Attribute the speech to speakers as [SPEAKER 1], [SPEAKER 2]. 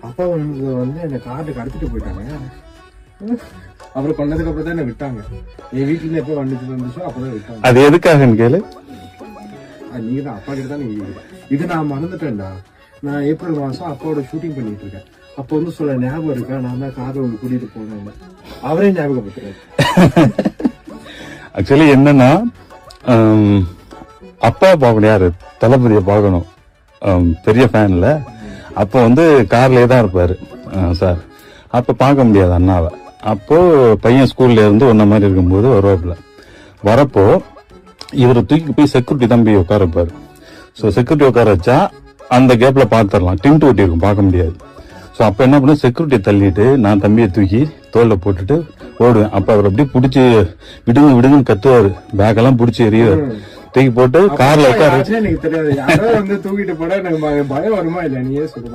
[SPEAKER 1] அப்பா வந்து என்ன கார்டு கடத்திட்டு போயிட்டாங்க. அப்புறம் கொண்டதுக்கு அப்புறம் தான் என்ன விட்டாங்க. என் வீட்டுல எப்ப வந்துச்சோ அப்பதான் விட்டாங்க.
[SPEAKER 2] அது எதுக்காகன்னு கேளு.
[SPEAKER 1] நீங்க தான் அப்பா கிட்ட தான் நீங்க இது நான் மறந்துட்டேன்டா. நான் ஏப்ரல் மாசம் அப்பாவோட ஷூட்டிங் பண்ணிட்டு இருக்கேன். அப்போ வந்து சொல்ல ஞாபகம் இருக்கா, நான் தான் கார்ல ஒன்று கூட்டிட்டு போனேன். அவரே ஞாபகப்படுத்துறாரு.
[SPEAKER 2] ஆக்சுவலி என்னன்னா, அப்பா பார்க்கணும், யாரு தளபதியை பார்க்கணும், பெரிய ஃபேன்ல. அப்போ வந்து கார்லயே தான் இருப்பாரு சார். அப்ப பார்க்க முடியாது அண்ணாவை. அப்போ பையன் ஸ்கூல்ல இருந்து ஒன்ன மாதிரி இருக்கும்போது வருவாப்புல. வரப்போ இவரை தூக்கி போய் செக்யூரிட்டி தான் போய் உட்கார வைப்பாரு. ஸோ செக்யூரிட்டி உட்கார வச்சா அந்த கேப்ல பாத்துரலாம், டிண்ட் ஒட்டி இருக்கும், பார்க்க முடியாது. ஸோ அப்ப என்ன பண்ண, செக்யூரிட்டியை தள்ளிட்டு நான் தம்பியை தூக்கி தோல்ல போட்டுட்டு ஓடுவேன். அப்ப அவர் அப்படியே பிடிச்சி விடுங்க விடுங்கன்னு கத்துவாரு, பேக் எல்லாம் பிடிச்சி எறிவாரு. தூக்கி போட்டு கார்ல உட்கார
[SPEAKER 1] எனக்கு தெரியாது, யாரோ வந்து தூக்கிட்டு போட எனக்கு பயம் வருமா இல்ல, நீயே சொல்லு.